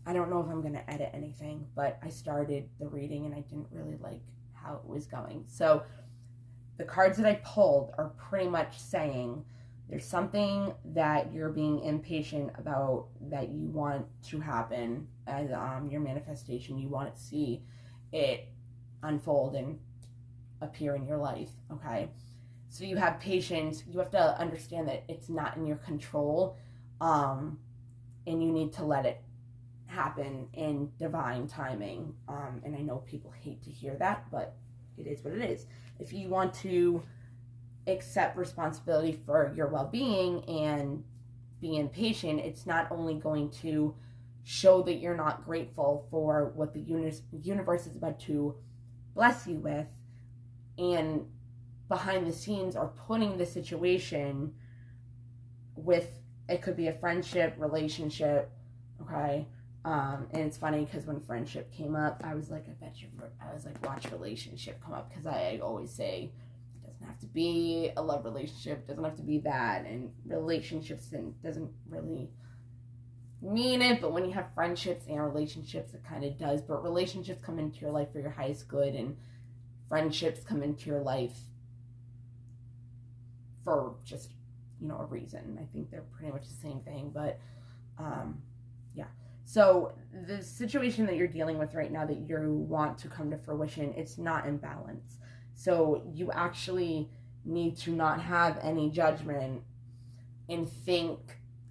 I don't know if I'm going to edit anything, but I started the reading and I didn't really like how it was going. So the cards that I pulled are pretty much saying there's something that you're being impatient about that you want to happen as your manifestation. You want to see it unfold and appear in your life, okay? So you have patience. You have to understand that it's not in your control, and you need to let it happen in divine timing. And I know people hate to hear that, but it is what it is. If you want to accept responsibility for your well-being and be impatient, it's not only going to show that you're not grateful for what the universe is about to bless you with, and behind the scenes are putting the situation with, it could be a friendship, relationship, okay? And it's funny because when friendship came up, I was like, I was like, watch relationship come up, because I always say it doesn't have to be a love relationship, it doesn't have to be that, and relationships doesn't really mean it, but when you have friendships and relationships, it kind of does. But relationships come into your life for your highest good, and friendships come into your life for just, a reason. I think they're pretty much the same thing, but yeah. So the situation that you're dealing with right now that you want to come to fruition, it's not in balance. So you actually need to not have any judgment and think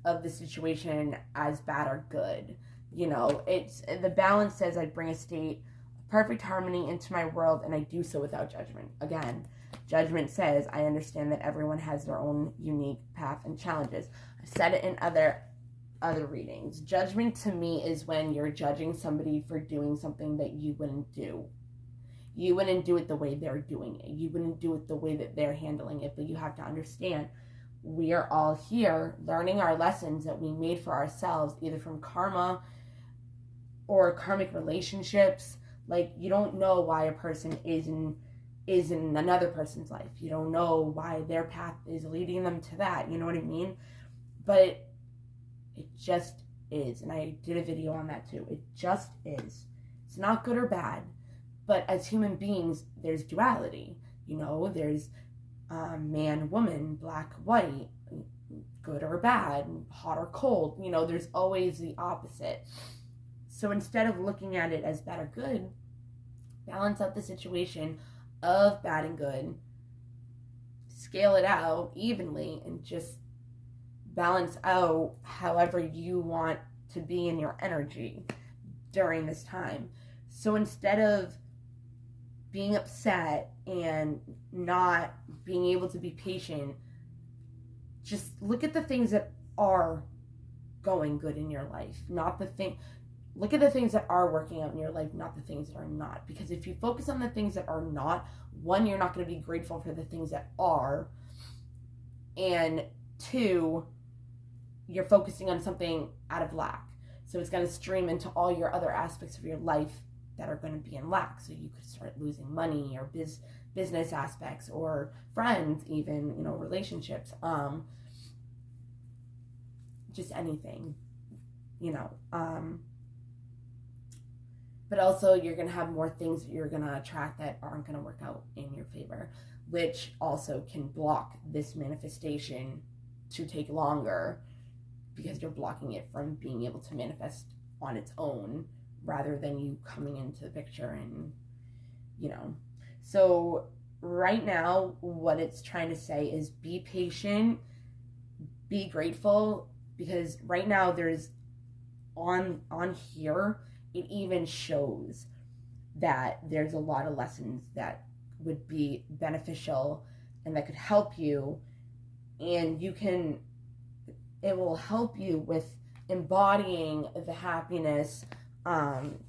of the situation as bad or good. It's the balance says I bring a state of perfect harmony into my world, and I do so without judgment. Again, judgment says I understand that everyone has their own unique path and challenges. I've said it in other readings. Judgment to me is when you're judging somebody for doing something that you wouldn't do. You wouldn't do it the way they're doing it. You wouldn't do it the way that they're handling it. But you have to understand, we are all here learning our lessons that we made for ourselves, either from karma or karmic relationships. Like, you don't know why a person is in another person's life. You don't know why their path is leading them to that. You know what I mean? But it just is. And I did a video on that too. It just is. It's not good or bad. But as human beings, there's duality. There's man, woman, black, white, good or bad, hot or cold. There's always the opposite. So instead of looking at it as bad or good, balance out the situation of bad and good, scale it out evenly, and just balance out however you want to be in your energy during this time. So instead of being upset and not being able to be patient, just look at the things that are going good in your life, look at the things that are working out in your life, not the things that are not. Because if you focus on the things that are not, one, you're not going to be grateful for the things that are, and two, you're focusing on something out of lack. So it's going to stream into all your other aspects of your life that are going to be in lack. So you could start losing money, or business aspects, or friends, even, relationships, just anything, but also you're going to have more things that you're going to attract that aren't going to work out in your favor, which also can block this manifestation to take longer, because you're blocking it from being able to manifest on its own, rather than you coming into the picture and, So right now, what it's trying to say is be patient, be grateful, because right now there's on here, it even shows that there's a lot of lessons that would be beneficial and that could help you, and it will help you with embodying the happiness,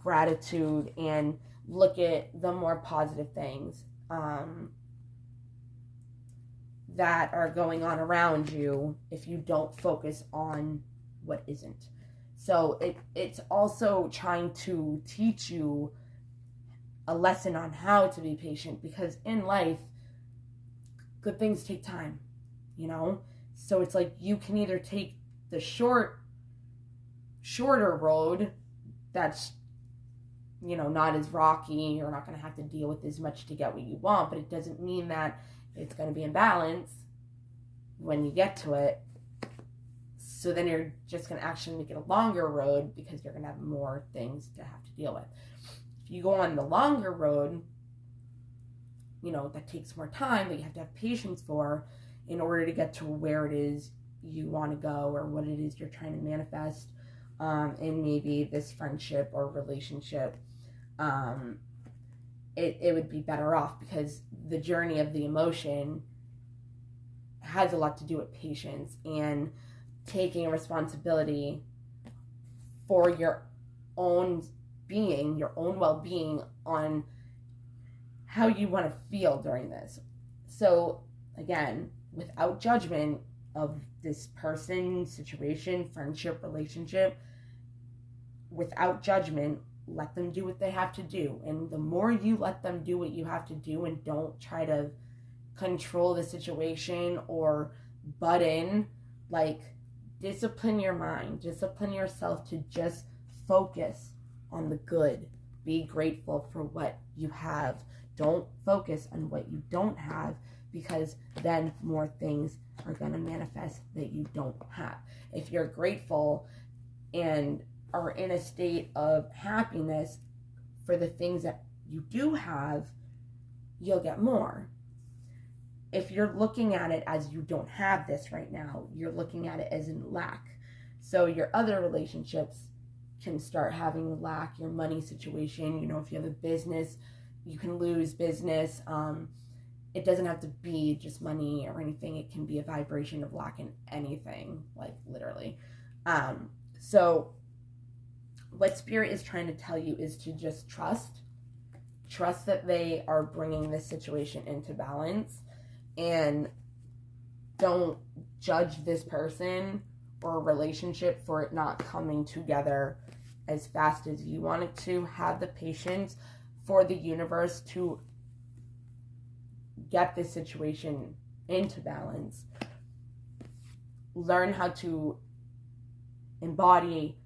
gratitude, and look at the more positive things that are going on around you if you don't focus on what isn't. So it's also trying to teach you a lesson on how to be patient, because in life, good things take time, So it's like you can either take the shorter road, that's, not as rocky. You're not going to have to deal with as much to get what you want, but it doesn't mean that it's going to be in balance when you get to it. So then you're just going to actually make it a longer road because you're going to have more things to have to deal with. If you go on the longer road, that takes more time, that you have to have patience for in order to get to where it is you want to go or what it is you're trying to manifest in maybe this friendship or relationship. It would be better off because the journey of the emotion has a lot to do with patience and taking responsibility for your own being, your own well-being on how you want to feel during this. So again, without judgment of this person, situation, friendship, relationship, without judgment, let them do what they have to do. And the more you let them do what you have to do and don't try to control the situation or butt in, discipline your mind, discipline yourself to just focus on the good. Be grateful for what you have. Don't focus on what you don't have, because then more things are going to manifest that you don't have. If you're grateful and are in a state of happiness for the things that you do have, you'll get more. If you're looking at it as you don't have this right now, you're looking at it as in lack. So your other relationships can start having lack, your money situation, if you have a business, you can lose business. It doesn't have to be just money or anything. It can be a vibration of lack in anything, literally. So what Spirit is trying to tell you is to just trust that they are bringing this situation into balance, and don't judge this person or relationship for it not coming together as fast as you want it to. Have the patience for the universe to get this situation into balance. Learn how to embody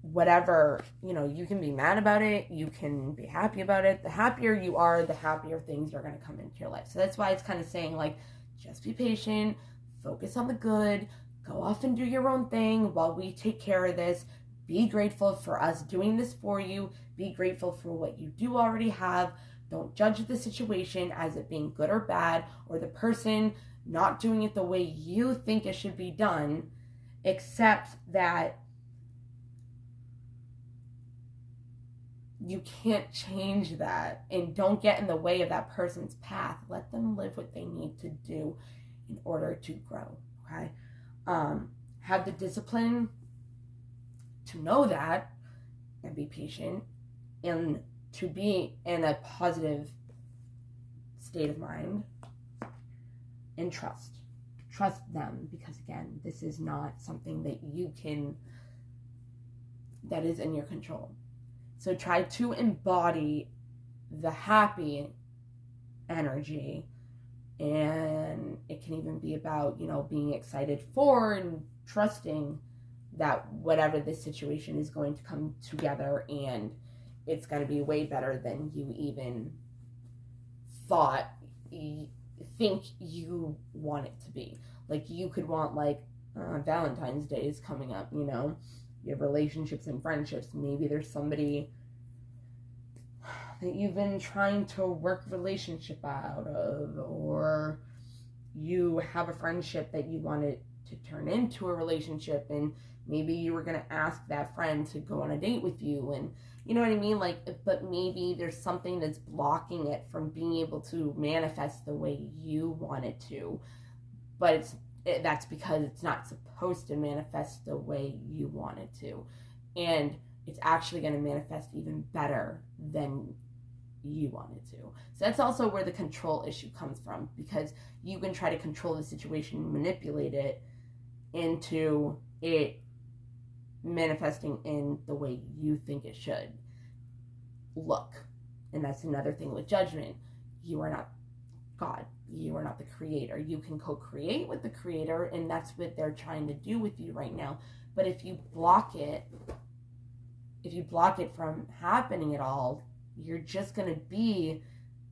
whatever, you can be mad about it, you can be happy about it. The happier you are, the happier things are going to come into your life. So that's why it's kind of saying, just be patient, focus on the good, go off and do your own thing while we take care of this. Be grateful for us doing this for you. Be grateful for what you do already have. Don't judge the situation as it being good or bad, or the person not doing it the way you think it should be done. Accept that you can't change that, and don't get in the way of that person's path. Let them live what they need to do in order to grow, okay? Have the discipline to know that and be patient, and to be in a positive state of mind, and trust them, because again, this is not something that is in your control. So try to embody the happy energy, and it can even be about, being excited for and trusting that whatever this situation is going to come together, and it's going to be way better than you even think you want it to be. You could want, Valentine's Day is coming up, you have relationships and friendships. Maybe there's somebody that you've been trying to work a relationship out of, or you have a friendship that you wanted to turn into a relationship, and maybe you were going to ask that friend to go on a date with you, and you know what I mean? But maybe there's something that's blocking it from being able to manifest the way you want it to, but that's because it's not supposed to manifest the way you want it to, and it's actually going to manifest even better than you want it to. So that's also where the control issue comes from, because you can try to control the situation and manipulate it into it manifesting in the way you think it should look. And that's another thing with judgment. You are not God. You are not the creator. You can co-create with the creator, and that's what they're trying to do with you right now. But if you block it if you block it from happening at all, you're just going to be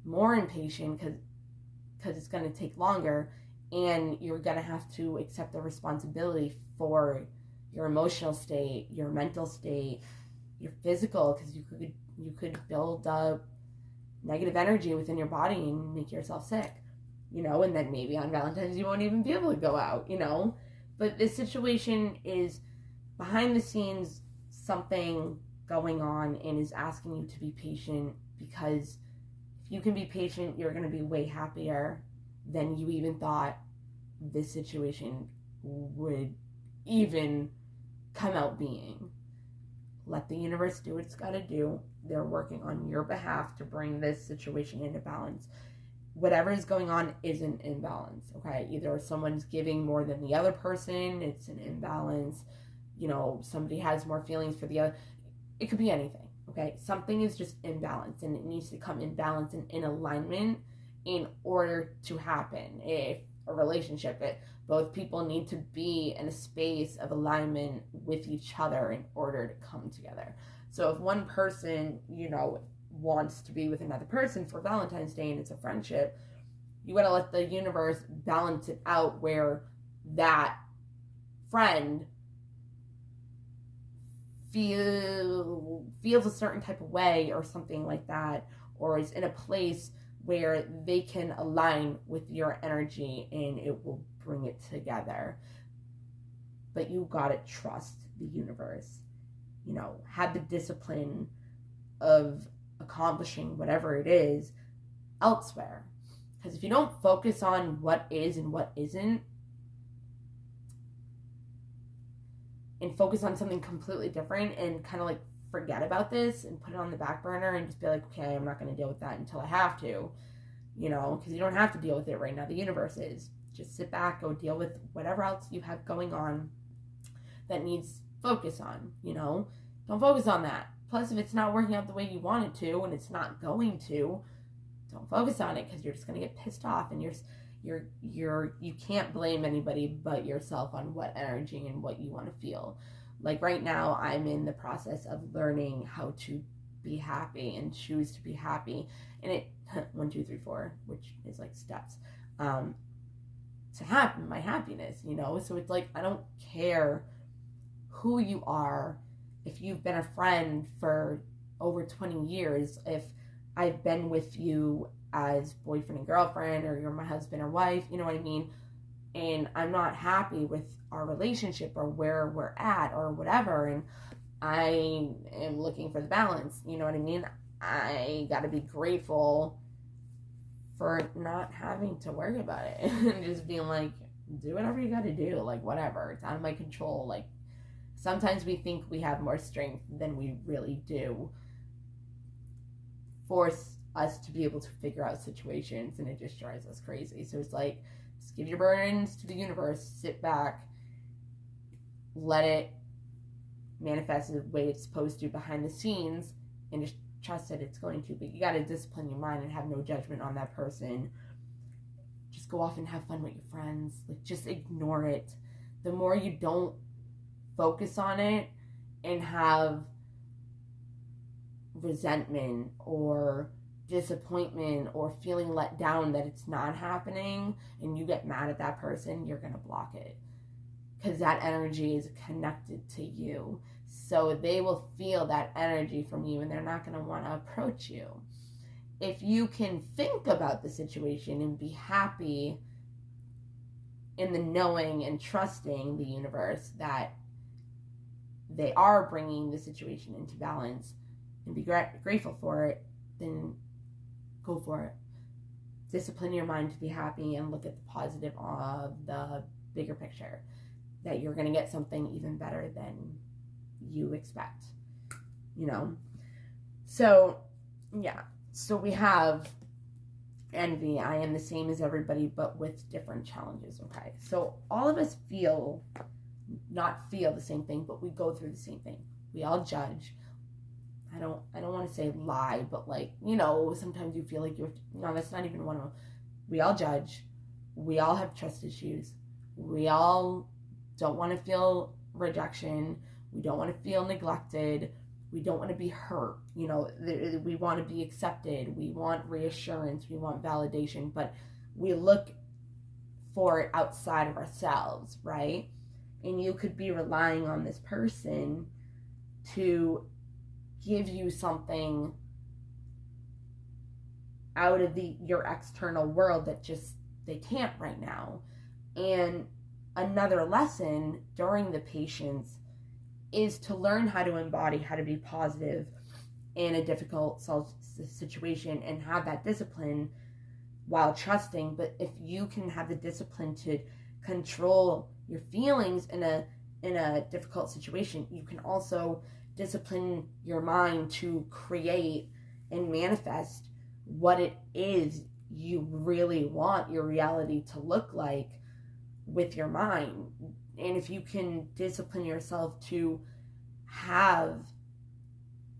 more impatient because it's going to take longer, and you're going to have to accept the responsibility for your emotional state, your mental state, your physical, because you could build up negative energy within your body and make yourself sick, and then maybe on Valentine's you won't even be able to go out, But this situation is behind the scenes, something going on, and is asking you to be patient, because if you can be patient, you're going to be way happier than you even thought this situation would even come out being. Let the universe do what it's got to do. They're working on your behalf to bring this situation into balance. Whatever is going on is an imbalance, okay? Either someone's giving more than the other person, it's an imbalance. Somebody has more feelings for the other. It could be anything, okay? Something is just imbalanced, and it needs to come in balance and in alignment in order to happen. If a relationship, both people need to be in a space of alignment with each other in order to come together. So if one person, wants to be with another person for Valentine's Day and it's a friendship, you got to let the universe balance it out where that friend feels a certain type of way or something like that, or is in a place where they can align with your energy and it will bring it together. But you gotta trust the universe. Have the discipline of accomplishing whatever it is elsewhere. Because if you don't focus on what is and what isn't, and focus on something completely different and kind of like forget about this and put it on the back burner and just be like, okay, I'm not going to deal with that until I have to, because you don't have to deal with it right now. The universe is. Just sit back, go deal with whatever else you have going on that needs focus on, Don't focus on that. Plus, if it's not working out the way you want it to, and it's not going to, don't focus on it, because you're just going to get pissed off, and you can't blame anybody but yourself on what energy and what you want to feel. Like right now, I'm in the process of learning how to be happy and choose to be happy. And it, 1, 2, 3, 4, which is like steps, to happen, my happiness, So it's like, I don't care who you are. If you've been a friend for over 20 years, if I've been with you as boyfriend and girlfriend, or you're my husband or wife, you know what I mean? And I'm not happy with our relationship or where we're at or whatever, and I am looking for the balance, you know what I mean? I gotta be grateful for not having to worry about it and just being like, do whatever you gotta do, like whatever, it's out of my control. Like sometimes we think we have more strength than we really do. Force us to be able to figure out situations, and it just drives us crazy. So it's like, just give your burdens to the universe, sit back, let it manifest the way it's supposed to behind the scenes, and just trust that it's going to. But you got to discipline your mind and have no judgment on that person. Just go off and have fun with your friends. Like, just ignore it. The more you don't focus on it and have resentment or disappointment or feeling let down that it's not happening, and you get mad at that person, you're going to block it. Because that energy is connected to you. So they will feel that energy from you, and they're not going to want to approach you. If you can think about the situation and be happy in the knowing and trusting the universe that they are bringing the situation into balance, and be grateful for it, then go for it. Discipline your mind to be happy and look at the positive of the bigger picture, that you're going to get something even better than you expect, So, yeah. So we have envy. I am the same as everybody, but with different challenges, okay? So all of us not feel the same thing, but we go through the same thing. We all judge. I don't want to say lie, but sometimes you feel like that's not even one of them. We all judge. We all have trust issues. We all don't want to feel rejection. We don't want to feel neglected. We don't want to be hurt. We want to be accepted. We want reassurance. We want validation. But we look for it outside of ourselves, right? And you could be relying on this person to give you something out of your external world that just they can't right now. And another lesson during the patience is to learn how to embody, how to be positive in a difficult situation and have that discipline while trusting. But if you can have the discipline to control your feelings in a difficult situation, you can also discipline your mind to create and manifest what it is you really want your reality to look like with your mind. And if you can discipline yourself to have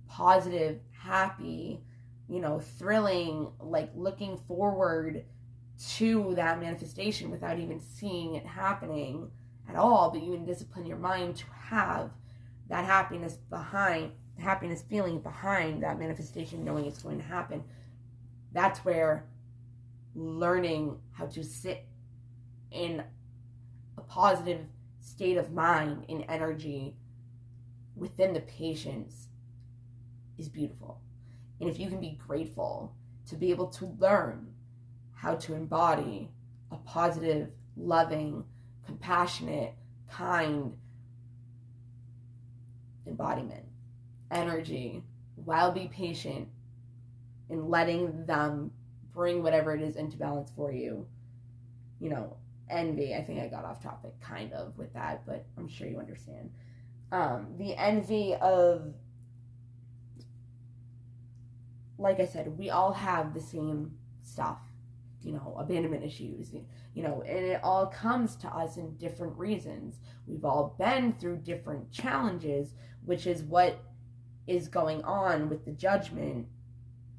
positive, happy, thrilling, like looking forward to that manifestation without even seeing it happening at all, but you can discipline your mind to have that happiness feeling behind that manifestation, knowing it's going to happen. That's where learning how to sit in a positive state of mind and energy within the patience is beautiful. And if you can be grateful to be able to learn how to embody a positive, loving, compassionate, kind embodiment, energy, while be patient in letting them bring whatever it is into balance for you. Envy, I think I got off topic kind of with that, but I'm sure you understand. The envy of, like I said, we all have the same stuff, abandonment issues, and it all comes to us in different reasons. We've all been through different challenges, which is what is going on with the judgment,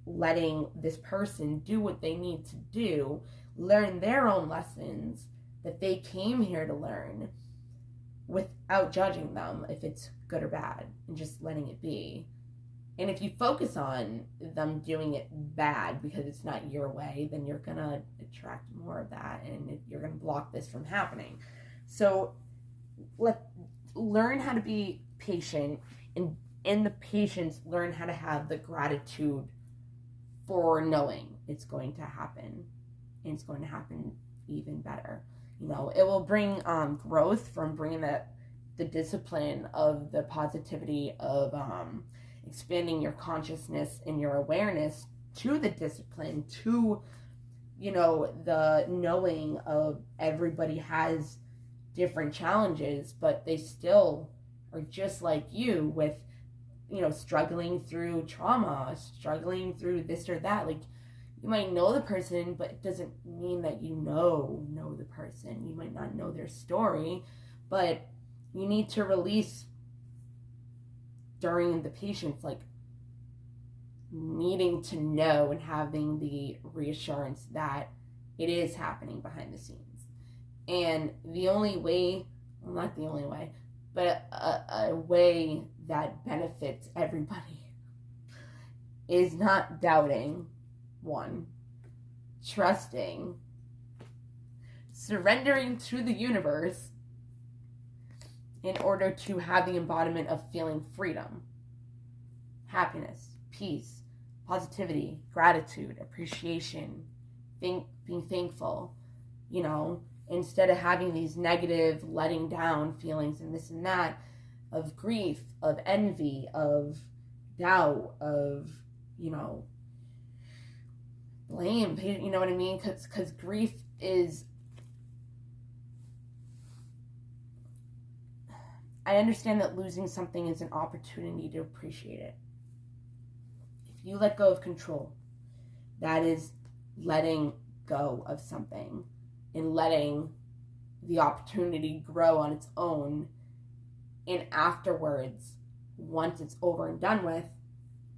letting this person do what they need to do, learn their own lessons that they came here to learn without judging them if it's good or bad, and just letting it be. And if you focus on them doing it bad because it's not your way, then you're going to attract more of that, and you're going to block this from happening. So learn how to be patient, and in the patience, learn how to have the gratitude for knowing it's going to happen, and it's going to happen even better. It will bring growth from bringing the discipline of the positivity of expanding your consciousness and your awareness to the discipline, to the knowing of everybody has different challenges, but they still are just like you with struggling through trauma, struggling through this or that. Like, you might know the person, but it doesn't mean that you know the person. You might not know their story, but you need to release during the patience, like needing to know and having the reassurance that it is happening behind the scenes. And the only way, well, not the only way, but a way that benefits everybody is not doubting, one, trusting, surrendering to the universe in order to have the embodiment of feeling freedom, happiness, peace, positivity, gratitude, appreciation, being thankful, instead of having these negative, letting down feelings and this and that, of grief, of envy, of doubt, of, blame, you know what I mean? Because grief is, I understand that losing something is an opportunity to appreciate it. If you let go of control, that is letting go of something and letting the opportunity grow on its own. And afterwards, once it's over and done with,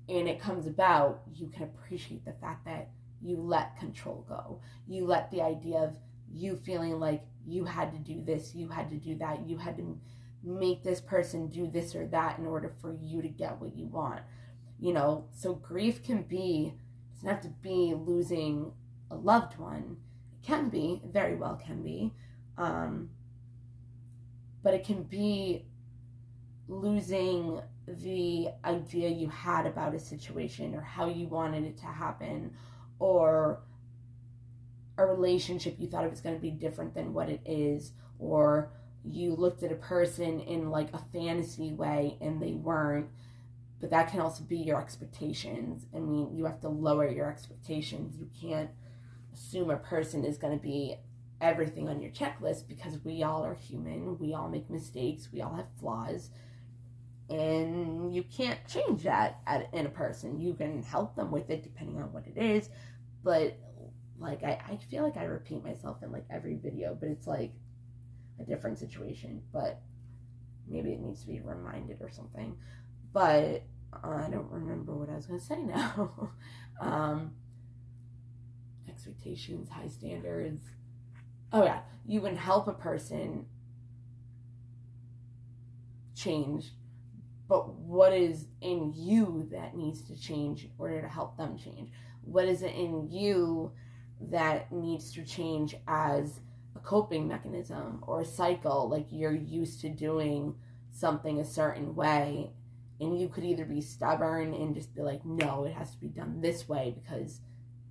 and it comes about, you can appreciate the fact that you let control go. You let the idea of you feeling like you had to do this, you had to do that, you had to make this person do this or that in order for you to get what you want. So grief doesn't have to be losing a loved one. It can be, it very well can be. But it can be losing the idea you had about a situation or how you wanted it to happen, or a relationship you thought it was going to be different than what it is, or you looked at a person in like a fantasy way and they weren't. But that can also be your expectations. I mean, you have to lower your expectations. You can't assume a person is going to be everything on your checklist, because we all are human. We all make mistakes. We all have flaws. And you can't change that in a person. You can help them with it depending on what it is. But like, I feel like I repeat myself in like every video, but it's like a different situation. But maybe it needs to be reminded or something. But I don't remember what I was going to say now. Expectations, high standards. Oh yeah, you can help a person change, but what is in you that needs to change in order to help them change? What is it in you that needs to change as a coping mechanism or a cycle? Like, you're used to doing something a certain way, and you could either be stubborn and just be like, no, it has to be done this way because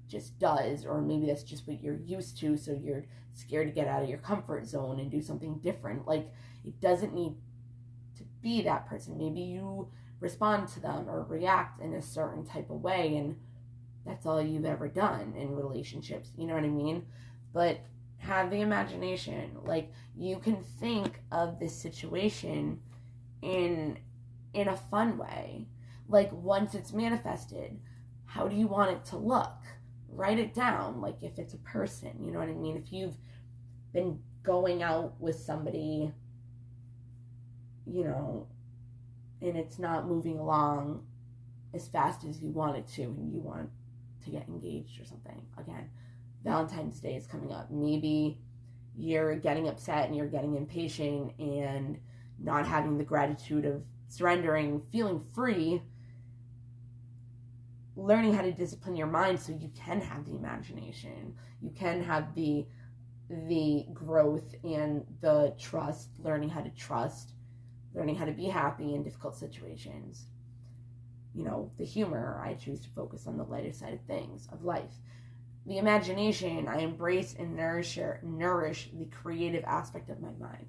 it just does, or maybe that's just what you're used to, so you're scared to get out of your comfort zone and do something different. Like, it doesn't need to be that person. Maybe you respond to them or react in a certain type of way, and that's all you've ever done in relationships. You know what I mean? But have the imagination. Like, you can think of this situation in a fun way. Like, once it's manifested, how do you want it to look? Write it down. Like, if it's a person, you know what I mean? If you've been going out with somebody, and it's not moving along as fast as you want it to, and you want to get engaged or something. Again, Valentine's Day is coming up. Maybe you're getting upset and you're getting impatient and not having the gratitude of surrendering, feeling free, learning how to discipline your mind so you can have the imagination. You can have the growth and the trust, learning how to trust, learning how to be happy in difficult situations. The humor, I choose to focus on the lighter side of things, of life. The imagination, I embrace and nourish the creative aspect of my mind.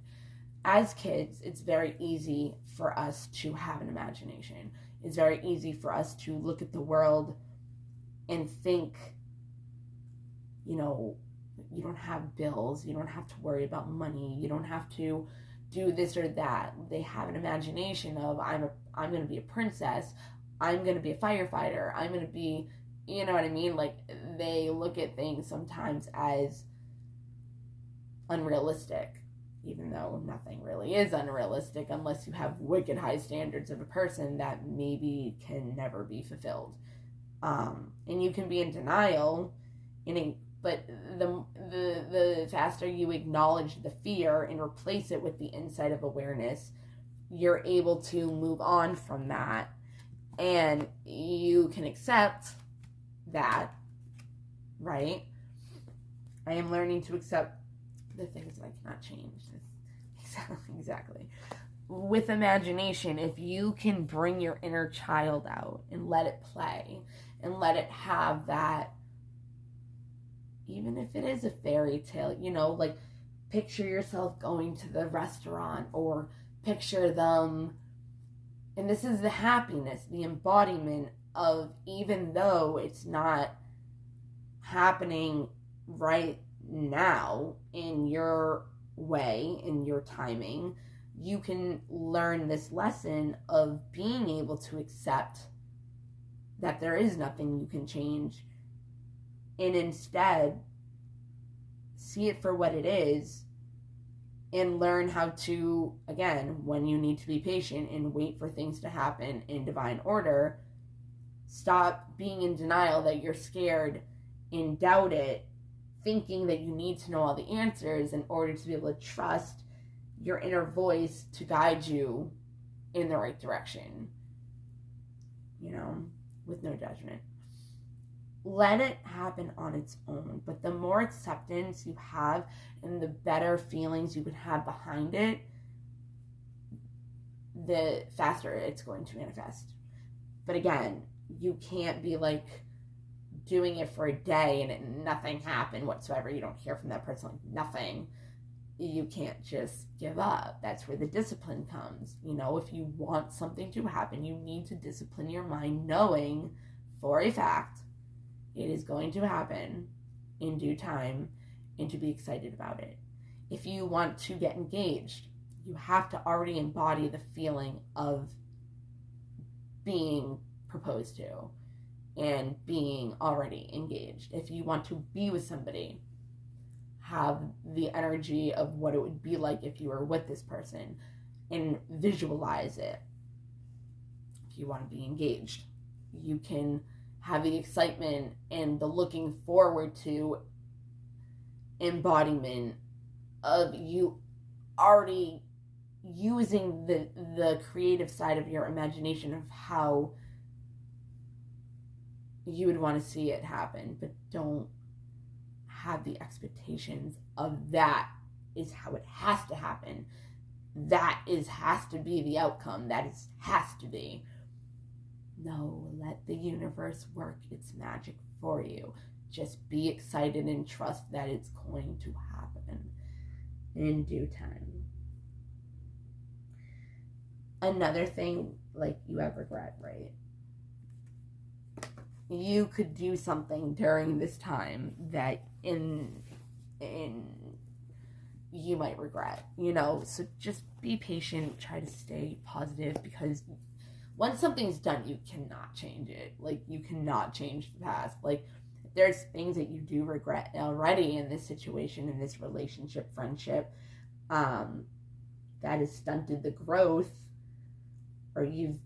As kids, it's very easy for us to have an imagination. It's very easy for us to look at the world and think, you don't have bills, you don't have to worry about money, you don't have to do this or that. They have an imagination of, I'm going to be a princess, I'm going to be a firefighter, I'm going to be, you know what I mean? Like, they look at things sometimes as unrealistic, even though nothing really is unrealistic unless you have wicked high standards of a person that maybe can never be fulfilled. And you can be in denial, but the faster you acknowledge the fear and replace it with the insight of awareness, you're able to move on from that, and you can accept that, right? I am learning to accept the things that I cannot change. Exactly. With imagination, if you can bring your inner child out and let it play and let it have that, even if it is a fairy tale, like, picture yourself going to the restaurant, or picture them, and this is the happiness, the embodiment of, even though it's not happening right now in your way, in your timing, you can learn this lesson of being able to accept that there is nothing you can change, and instead see it for what it is, and learn how to, again, when you need to be patient and wait for things to happen in divine order, stop being in denial that you're scared and doubt it, thinking that you need to know all the answers in order to be able to trust your inner voice to guide you in the right direction, you know, with no judgment. Let it happen on its own. But the more acceptance you have and the better feelings you can have behind it, the faster it's going to manifest. But again, you can't be like doing it for a day and nothing happened whatsoever. You don't hear from that person, like nothing. You can't just give up. That's where the discipline comes. You know, if you want something to happen, you need to discipline your mind, knowing for a fact it is going to happen in due time, and to be excited about it. If you want to get engaged, you have to already embody the feeling of being proposed to and being already engaged. If you want to be with somebody, have the energy of what it would be like if you were with this person and visualize it. If you want to be engaged, you can have the excitement and the looking forward to embodiment of you already using the creative side of your imagination of how you would want to see it happen, but don't have the expectations of that is how it has to happen. That has to be the outcome. Has to be. No, let the universe work its magic for you. Just be excited and trust that it's going to happen in due time. Another thing, like, you have regret, right? You could do something during this time that in you might regret, you know. So just be patient, try to stay positive, because once something's done, you cannot change it. Like, you cannot change the past. Like, there's things that you do regret already in this situation, in this relationship, friendship, that has stunted the growth, or you've,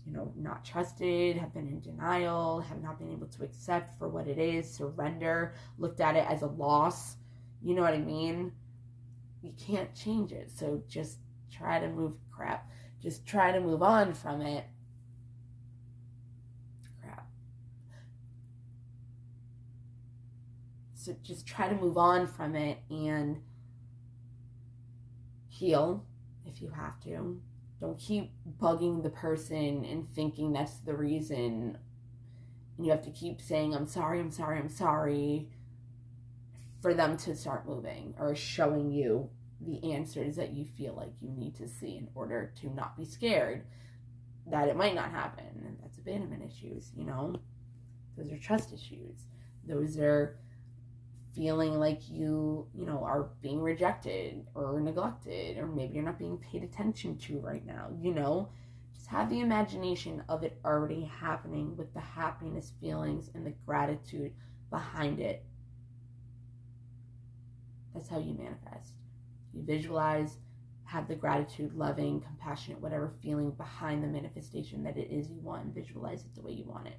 you know, not trusted, have been in denial, have not been able to accept for what it is, surrender, looked at it as a loss. You know what I mean? You can't change it. So just try to Just try to move on from it. So just try to move on from it and heal if you have to. Don't keep bugging the person and thinking that's the reason. And you have to keep saying, I'm sorry, I'm sorry, I'm sorry, for them to start moving or showing you the answers that you feel like you need to see in order to not be scared that it might not happen. And that's abandonment issues, you know? Those are trust issues. Those are feeling like you know, are being rejected or neglected, or maybe you're not being paid attention to right now, you know? Just have the imagination of it already happening with the happiness feelings and the gratitude behind it. That's how you manifest. You visualize, have the gratitude, loving, compassionate, whatever feeling behind the manifestation that it is you want, and visualize it the way you want it.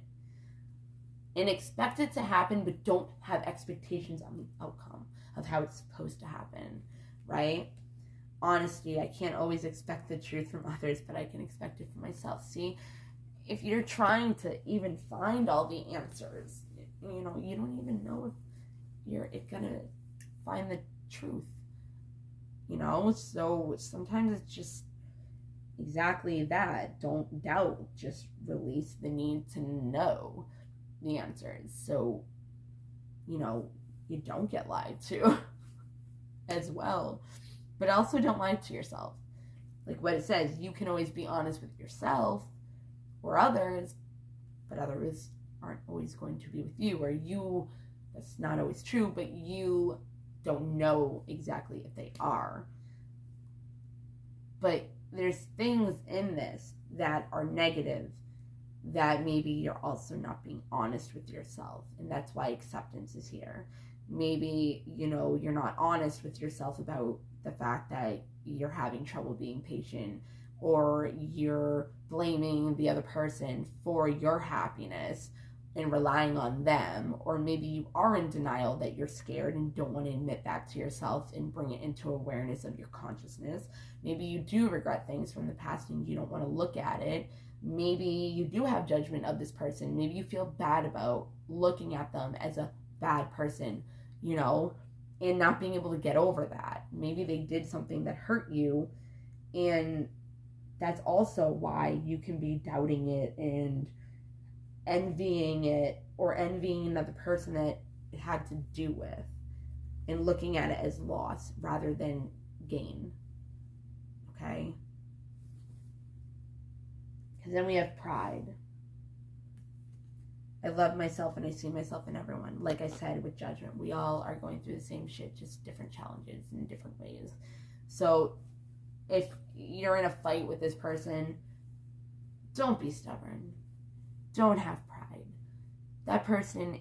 And expect it to happen, but don't have expectations on the outcome of how it's supposed to happen, right? Honesty, I can't always expect the truth from others, but I can expect it from myself. See, if you're trying to even find all the answers, you know, you don't even know if you're gonna find the truth, you know? So sometimes it's just exactly that. Don't doubt, just release the need to know the answers, so, you know, you don't get lied to as well. But also don't lie to yourself. Like what it says, you can always be honest with yourself or others, but others aren't always going to be with you, or you, that's not always true, but you don't know exactly if they are. But there's things in this that are negative that maybe you're also not being honest with yourself, and that's why acceptance is here. Maybe, you know, you're not honest with yourself about the fact that you're having trouble being patient, or you're blaming the other person for your happiness, and relying on them, or maybe you are in denial that you're scared and don't want to admit that to yourself and bring it into awareness of your consciousness. Maybe you do regret things from the past and you don't want to look at it. Maybe you do have judgment of this person. Maybe you feel bad about looking at them as a bad person, you know, and not being able to get over that. Maybe they did something that hurt you, and that's also why you can be doubting it and envying it, or envying another person that it had to do with, and looking at it as loss rather than gain. Okay? Because then we have pride. I love myself and I see myself in everyone. Like I said, with judgment, we all are going through the same shit, just different challenges in different ways. So if you're in a fight with this person, don't be stubborn. Don't have pride. That person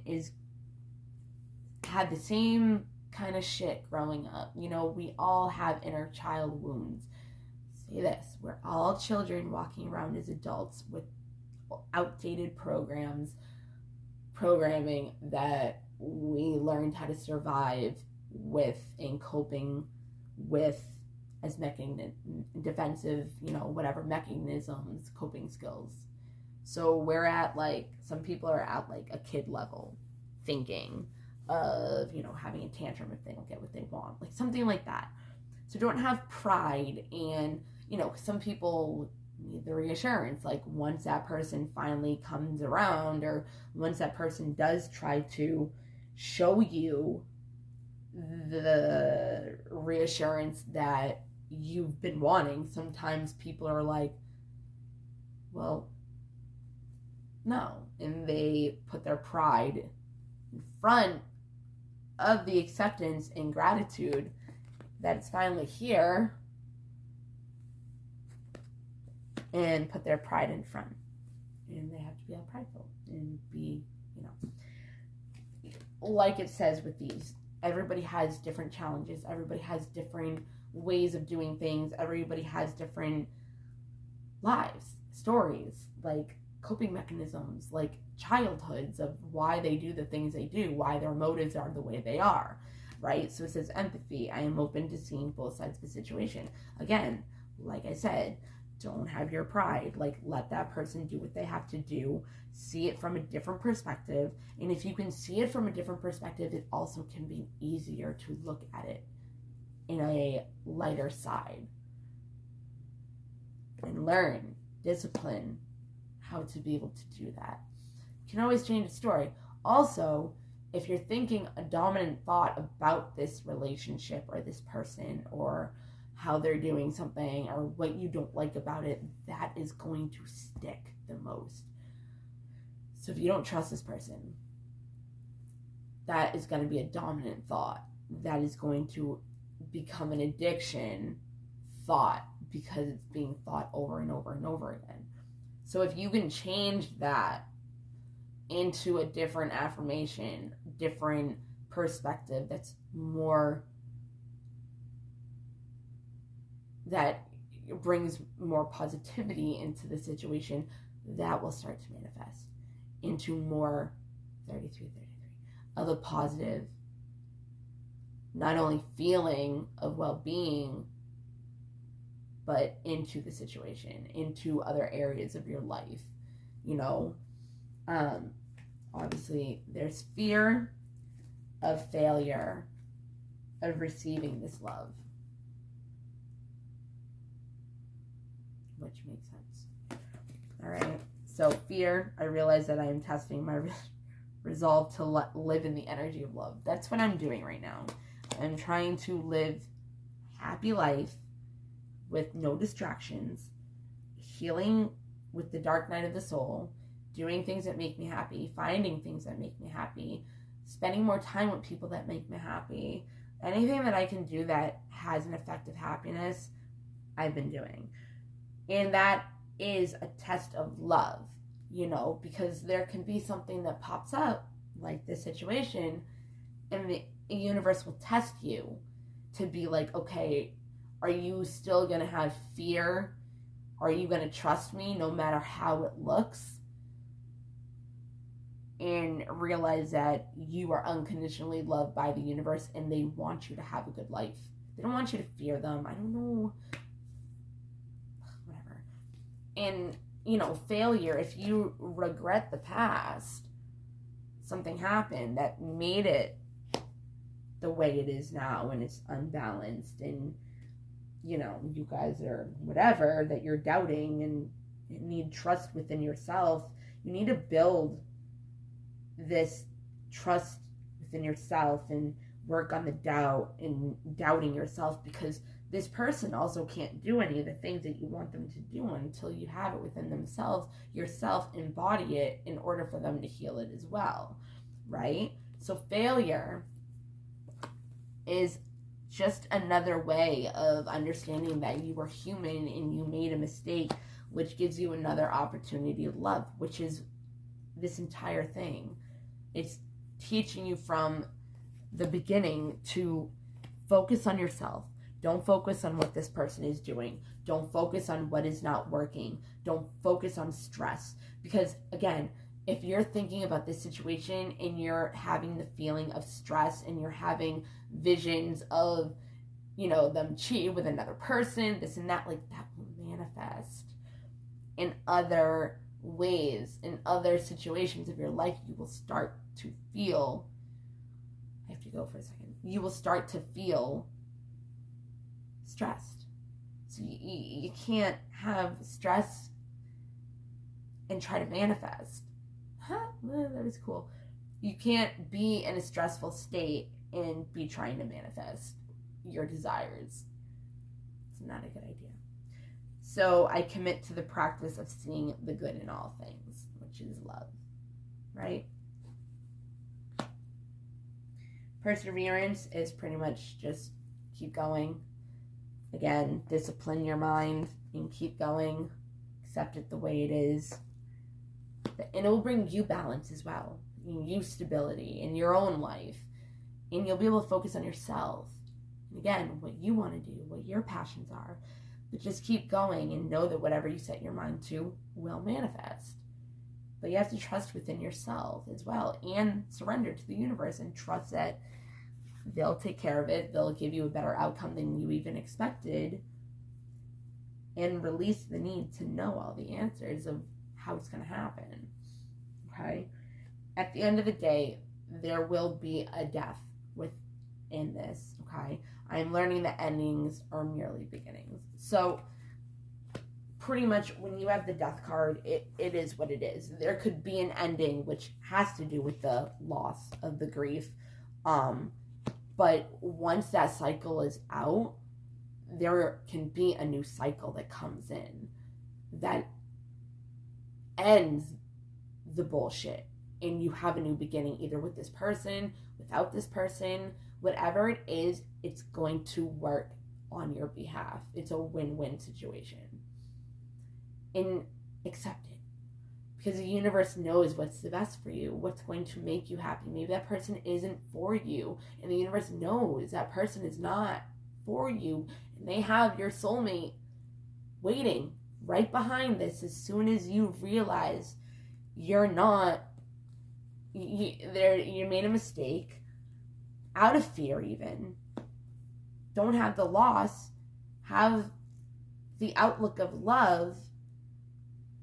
had the same kind of shit growing up. You know, we all have inner child wounds. Say this, we're all children walking around as adults with outdated programming that we learned how to survive with and coping with as defensive, you know, whatever mechanisms, coping skills. So we're at, like, some people are at like a kid level thinking of, you know, having a tantrum if they don't get what they want, like something like that. So don't have pride. And, you know, some people need the reassurance, like once that person finally comes around, or once that person does try to show you the reassurance that you've been wanting, sometimes people are like, well, no, and they put their pride in front of the acceptance and gratitude that it's finally here, and put their pride in front, and they have to be all prideful and be, you know, like it says with these, everybody has different challenges, everybody has different ways of doing things, everybody has different lives, stories, like coping mechanisms, like childhoods of why they do the things they do, why their motives are the way they are, right? So it says empathy. I am open to seeing both sides of the situation. Again, like I said, don't have your pride. Like, let that person do what they have to do. See it from a different perspective. And if you can see it from a different perspective, it also can be easier to look at it in a lighter side and learn, discipline, how to be able to do that. You can always change the story. Also, if you're thinking a dominant thought about this relationship or this person or how they're doing something or what you don't like about it, that is going to stick the most. So if you don't trust this person, that is going to be a dominant thought. That is going to become an addiction thought because it's being thought over and over and over again. So if you can change that into a different affirmation, different perspective that's more, that brings more positivity into the situation, that will start to manifest into more 33 of a positive, not only feeling of well-being, but into the situation, into other areas of your life, you know. Obviously, there's fear of failure, of receiving this love, which makes sense. All right, so fear, I realize that I am testing my resolve to live in the energy of love. That's what I'm doing right now. I'm trying to live a happy life with no distractions, healing with the dark night of the soul, doing things that make me happy, finding things that make me happy, spending more time with people that make me happy. Anything that I can do that has an effect of happiness, I've been doing. And that is a test of love, you know, because there can be something that pops up, like this situation, and the universe will test you to be like, okay, are you still going to have fear? Are you going to trust me no matter how it looks? and realize that you are unconditionally loved by the universe and they want you to have a good life. They don't want you to fear them. I don't know. Whatever. And, failure, if you regret the past, something happened that made it the way it is now and it's unbalanced and, you guys are whatever, that you're doubting and need trust within yourself. You need to build this trust within yourself and work on the doubt and doubting yourself, because this person also can't do any of the things that you want them to do until you have it within themselves, yourself, embody it in order for them to heal it as well, right? So failure is just another way of understanding that you are human and you made a mistake, which gives you another opportunity to love, which is this entire thing. It's teaching you from the beginning to focus on yourself. Don't focus on what this person is doing. Don't focus on what is not working. Don't focus on stress. Because again, if you're thinking about this situation and you're having the feeling of stress and you're having visions of, them cheating with another person, this and that, like that will manifest in other ways, in other situations of your life. You will start to feel, I have to go for a second. You will start to feel stressed. So you can't have stress and try to manifest. Well, that was cool. You can't be in a stressful state and be trying to manifest your desires. It's not a good idea. So I commit to the practice of seeing the good in all things, which is love, right? Perseverance is pretty much just keep going. Again, discipline your mind and keep going. Accept it the way it is. And it will bring you balance as well. You stability in your own life. And you'll be able to focus on yourself. And again, what you want to do, what your passions are. But just keep going and know that whatever you set your mind to will manifest. But you have to trust within yourself as well. And surrender to the universe and trust that they'll take care of it. They'll give you a better outcome than you even expected. And release the need to know all the answers of how it's going to happen. Okay? At the end of the day, there will be a death within this. Okay? I'm learning that endings are merely beginnings. So, pretty much when you have the death card, it is what it is. There could be an ending which has to do with the loss of the grief. But once that cycle is out, there can be a new cycle that comes in that ends the bullshit. And you have a new beginning, either with this person, without this person, whatever it is, it's going to work on your behalf. It's a win-win situation. And accept it. Because the universe knows what's the best for you, what's going to make you happy. Maybe that person isn't for you, and the universe knows that person is not for you, and they have your soulmate waiting right behind this. As soon as you realize you're not, you made a mistake, out of fear even, don't have the loss, have the outlook of love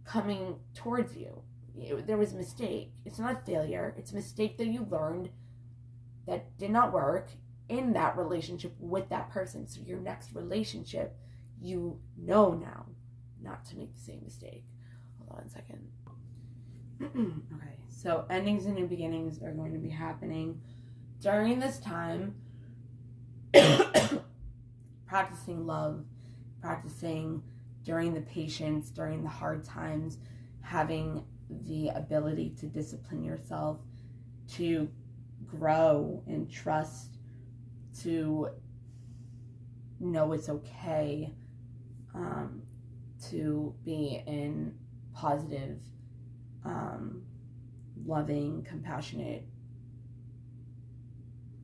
coming towards you. There was a mistake. It's not failure. It's a mistake that you learned that did not work in that relationship with that person. So your next relationship, you know now not to make the same mistake. Hold on a second. Okay, so endings and new beginnings are going to be happening during this time. Practicing love, practicing during the patience, during the hard times, having the ability to discipline yourself, to grow and trust, to know it's okay, to be in positive, loving, compassionate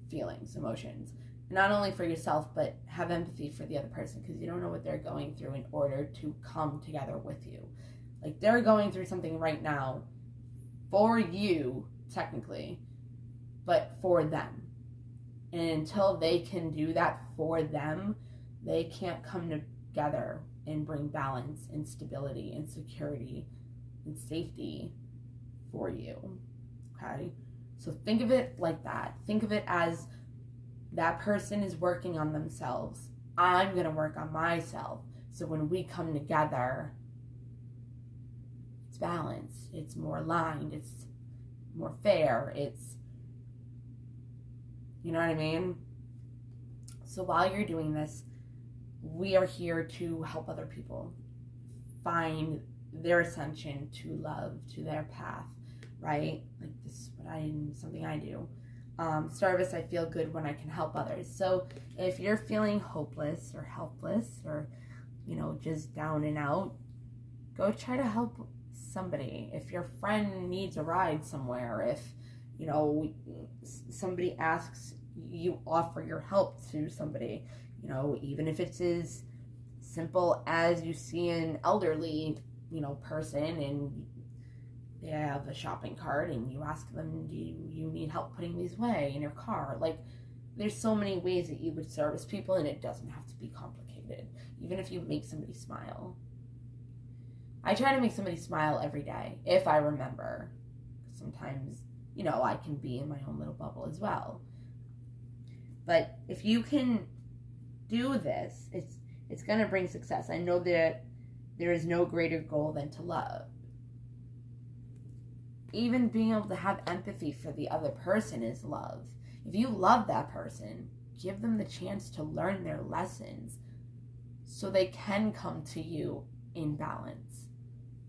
feelings, emotions. Not only for yourself, but have empathy for the other person, because you don't know what they're going through in order to come together with you. Like, they're going through something right now for you technically, but for them. And until they can do that for them, they can't come together and bring balance and stability and security and safety for you. Okay? So think of it like that. Think of it as that person is working on themselves. I'm going to work on myself. So when we come together, it's balanced, it's more aligned, it's more fair, it's, you know what I mean? So while you're doing this, we are here to help other people find their ascension to love, to their path, right? Like this is something I do. Service, I feel good when I can help others. So if you're feeling hopeless or helpless or, just down and out, go try to help somebody. If your friend needs a ride somewhere, if somebody asks, you offer your help to somebody, even if it's as simple as you see an elderly, person and they have a shopping cart and you ask them, do you need help putting these away in your car? Like, there's so many ways that you would service people, and it doesn't have to be complicated. Even if you make somebody smile. I try to make somebody smile every day, if I remember. Sometimes, I can be in my own little bubble as well. But if you can do this, it's going to bring success. I know that there is no greater goal than to love. Even being able to have empathy for the other person is love. If you love that person, give them the chance to learn their lessons so they can come to you in balance,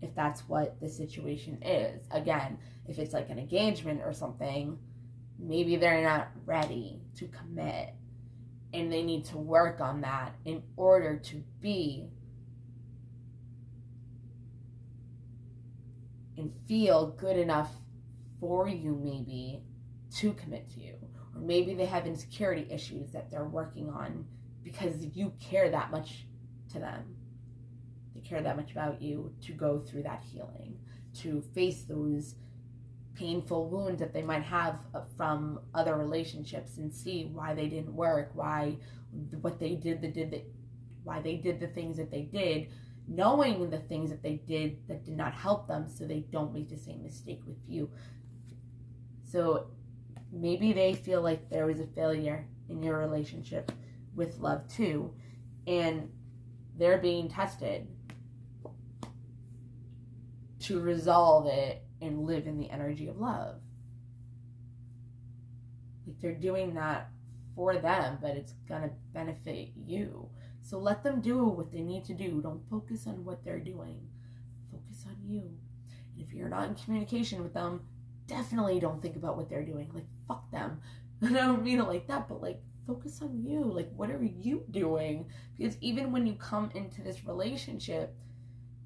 if that's what the situation is. Again, if it's like an engagement or something, maybe they're not ready to commit and they need to work on that in order to be and feel good enough for you, maybe, to commit to you. Or maybe they have insecurity issues that they're working on because you care that much to them. They care that much about you to go through that healing, to face those painful wounds that they might have from other relationships and see why they didn't work, why they did the things that they did, knowing the things that they did that did not help them, so they don't make the same mistake with you. So maybe they feel like there was a failure in your relationship with love too, and they're being tested to resolve it and live in the energy of love. Like, they're doing that for them, but it's gonna benefit you. So let them do what they need to do. Don't focus on what they're doing. Focus on you. And if you're not in communication with them, definitely don't think about what they're doing. Like, fuck them. I don't mean it like that, but like, focus on you. Like, what are you doing? Because even when you come into this relationship,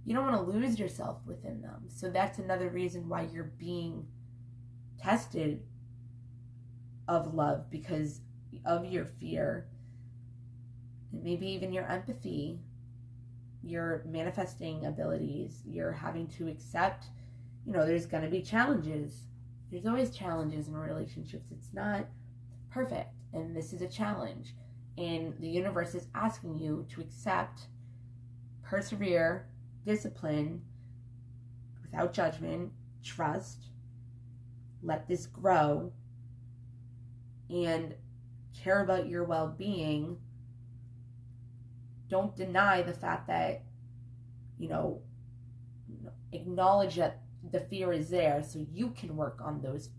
you don't want to lose yourself within them. So that's another reason why you're being tested of love, because of your fear, and maybe even your empathy, your manifesting abilities. You're having to accept, there's going to be challenges. There's always challenges in relationships. It's not perfect, and this is a challenge. And the universe is asking you to accept, persevere, discipline, without judgment, trust, let this grow, and care about your well-being. Don't deny the fact that, acknowledge that the fear is there so you can work on those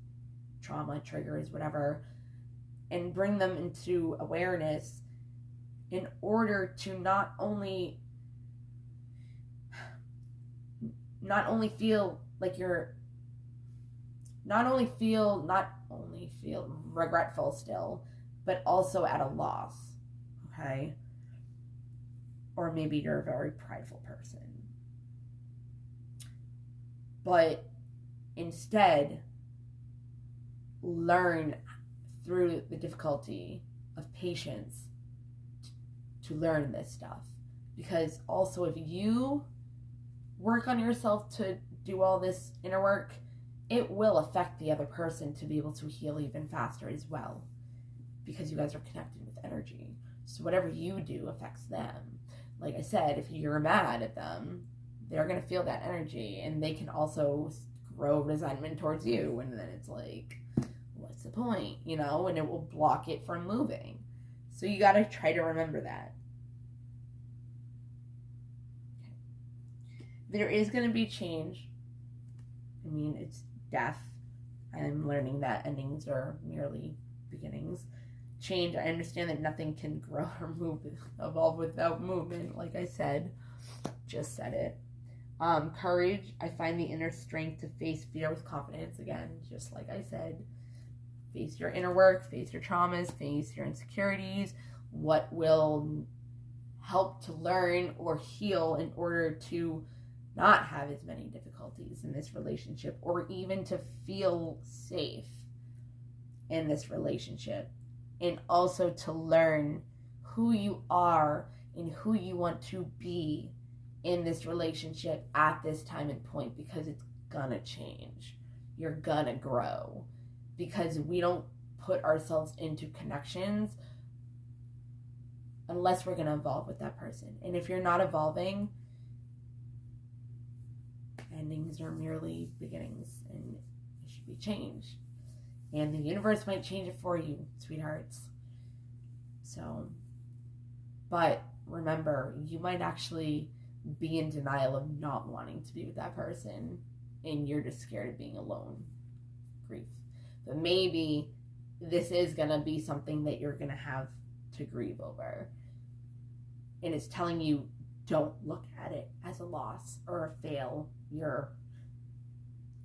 trauma triggers, whatever, and bring them into awareness in order to not only feel regretful still, but also at a loss, okay? Or maybe you're a very prideful person. But instead, learn through the difficulty of patience to learn this stuff. Because also, if you work on yourself to do all this inner work, it will affect the other person to be able to heal even faster as well, because you guys are connected with energy. So whatever you do affects them. Like I said, if you're mad at them, they're going to feel that energy, and they can also grow resentment towards you, and then it's like, what's the point, you know? And it will block it from moving. So you got to try to remember that. Okay. There is going to be change. I mean, it's death. I'm learning that endings are merely beginnings. Change, I understand that nothing can grow or evolve without movement, like I said. Just said it. Courage, I find the inner strength to face fear with confidence. Again, just like I said, face your inner work, face your traumas, face your insecurities, what will help to learn or heal in order to not have as many difficulties in this relationship, or even to feel safe in this relationship, and also to learn who you are and who you want to be in this relationship at this time and point, because it's gonna change. You're gonna grow, because we don't put ourselves into connections unless we're gonna evolve with that person. And if you're not evolving, endings are merely beginnings, and it should be changed. And the universe might change it for you, sweethearts. So, but remember, you might actually be in denial of not wanting to be with that person, and you're just scared of being alone. Grief. But maybe this is going to be something that you're going to have to grieve over. And it's telling you, don't look at it as a loss or a failure.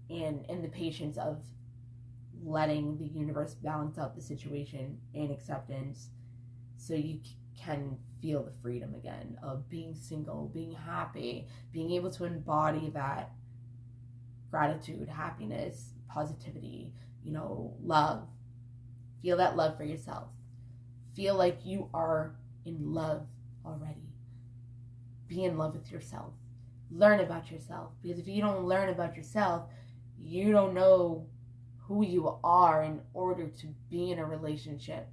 And in the patience of letting the universe balance out the situation and acceptance, so you can feel the freedom again of being single, being happy, being able to embody that gratitude, happiness, positivity, you know, love. Feel that love for yourself. Feel like you are in love already. Be in love with yourself. Learn about yourself, because if you don't learn about yourself, you don't know who you are in order to be in a relationship.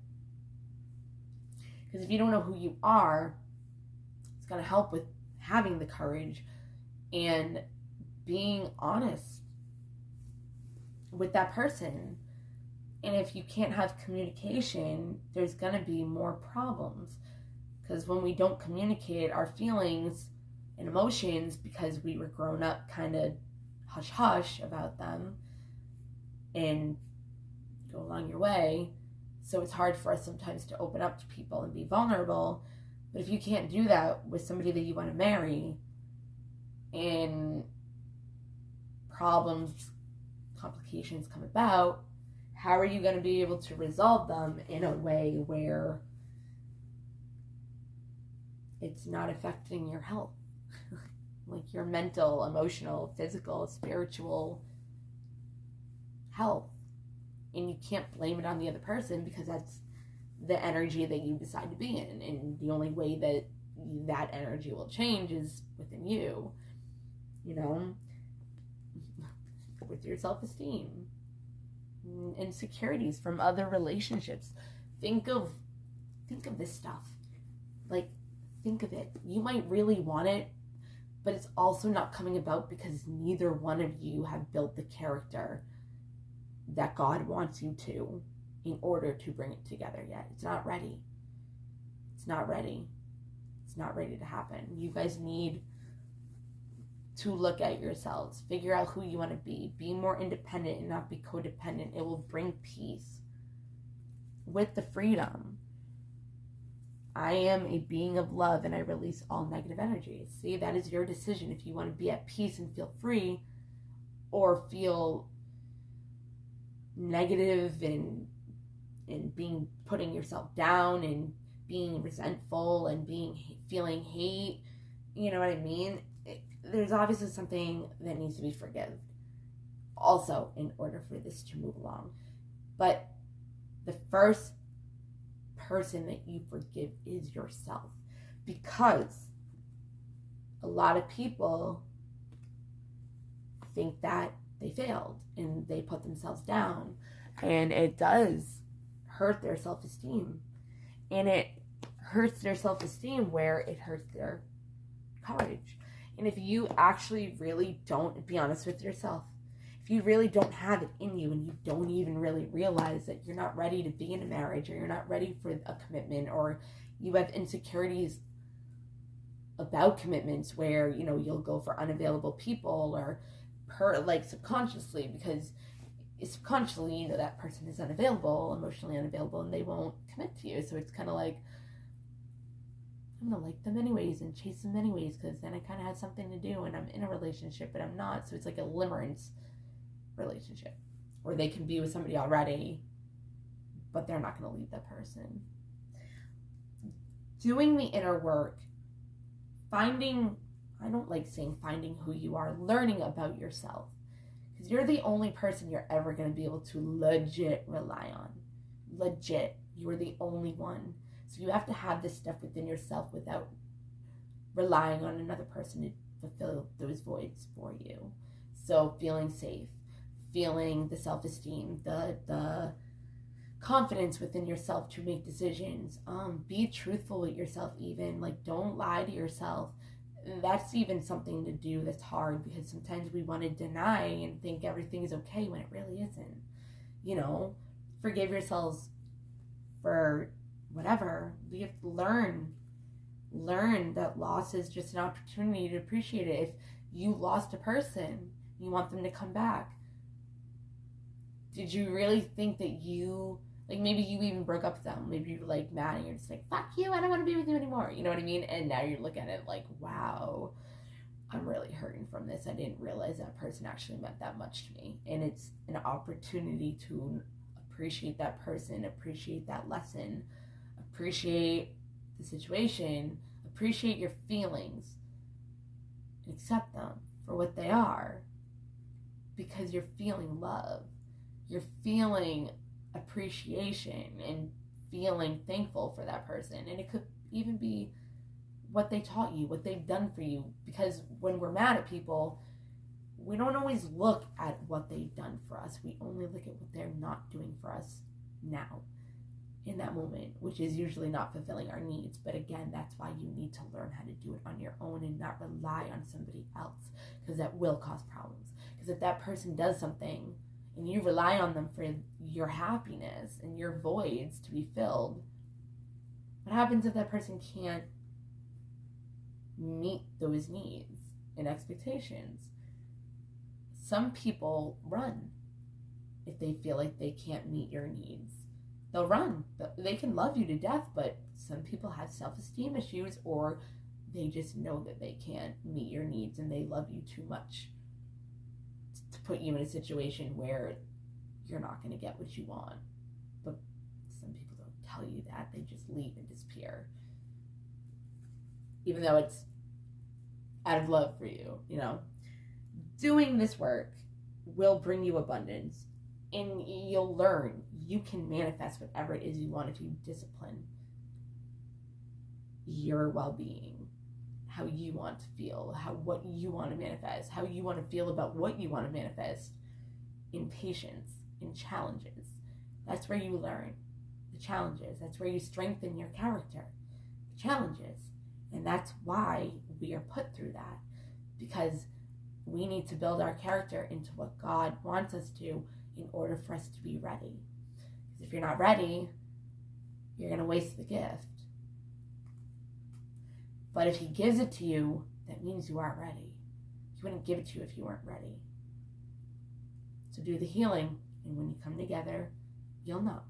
Because if you don't know who you are, it's going to help with having the courage and being honest with that person. And if you can't have communication, there's going to be more problems. Because when we don't communicate our feelings and emotions, because we were grown up kind of hush-hush about them and go along your way, so it's hard for us sometimes to open up to people and be vulnerable. But if you can't do that with somebody that you want to marry, and problems, complications come about, how are you going to be able to resolve them in a way where it's not affecting your health? Like your mental, emotional, physical, spiritual health. And you can't blame it on the other person, because that's the energy that you decide to be in. And the only way that that energy will change is within you, you know, with your self-esteem, insecurities from other relationships. Think of this stuff. Like, think of it. You might really want it, but it's also not coming about because neither one of you have built the character that God wants you to in order to bring it together yet. It's not ready. It's not ready. It's not ready to happen. You guys need to look at yourselves. Figure out who you want to be. Be more independent and not be codependent. It will bring peace with the freedom. I am a being of love, and I release all negative energies. See, that is your decision. If you want to be at peace and feel free, or feel negative and putting yourself down and being resentful and feeling hate, you know what I mean? There's obviously something that needs to be forgiven also in order for this to move along. But the first person that you forgive is yourself, because a lot of people think that they failed and they put themselves down, and it does hurt their self-esteem, and it hurts their self-esteem where it hurts their courage. And if you actually really don't, be honest with yourself, if you really don't have it in you and you don't even really realize that you're not ready to be in a marriage, or you're not ready for a commitment, or you have insecurities about commitments where, you know, you'll go for unavailable people, or like subconsciously, because subconsciously, you know, that person is unavailable, emotionally unavailable, and they won't commit to you. So it's kind of like, I'm gonna like them anyways and chase them anyways, because then I kind of have something to do, and I'm in a relationship, but I'm not. So it's like a limerence relationship, or they can be with somebody already, but they're not gonna leave that person. Doing the inner work, finding, I don't like saying finding who you are, learning about yourself, because you're the only person you're ever going to be able to legit rely on. Legit. You are the only one. So you have to have this stuff within yourself without relying on another person to fulfill those voids for you. So feeling safe, feeling the self-esteem, the confidence within yourself to make decisions. Be truthful with yourself even. Like, don't lie to yourself. That's even something to do that's hard, because sometimes we want to deny and think everything is okay when it really isn't. You know, forgive yourselves for whatever. We have to learn that loss is just an opportunity to appreciate it. If you lost a person, you want them to come back. Did you really think that you, like, maybe you even broke up with them, maybe you were like mad and you're just like, fuck you, I don't want to be with you anymore, you know what I mean? And now you look at it like, wow, I'm really hurting from this. I didn't realize that person actually meant that much to me. And it's an opportunity to appreciate that person, appreciate that lesson, appreciate the situation, appreciate your feelings, and accept them for what they are, because you're feeling love, you're feeling appreciation and feeling thankful for that person. And it could even be what they taught you, what they've done for you, because when we're mad at people, we don't always look at what they've done for us. We only look at what they're not doing for us now, in that moment, which is usually not fulfilling our needs. But again, that's why you need to learn how to do it on your own and not rely on somebody else, because that will cause problems. Because if that person does something and you rely on them for your happiness and your voids to be filled, what happens if that person can't meet those needs and expectations? Some people run if they feel like they can't meet your needs. They'll run. They can love you to death, but some people have self-esteem issues, or they just know that they can't meet your needs and they love you too much to put you in a situation where you're not going to get what you want. But some people don't tell you that. They just leave and disappear, even though it's out of love for you, you know. Doing this work will bring you abundance, and you'll learn you can manifest whatever it is you want if you discipline your well-being, how you want to feel, what you want to manifest, how you want to feel about what you want to manifest, in patience, in challenges. That's where you learn the challenges. That's where you strengthen your character, the challenges. And that's why we are put through that, because we need to build our character into what God wants us to in order for us to be ready. Because if you're not ready, you're going to waste the gift. But if he gives it to you, that means you aren't ready. He wouldn't give it to you if you weren't ready. So do the healing, and when you come together, you'll know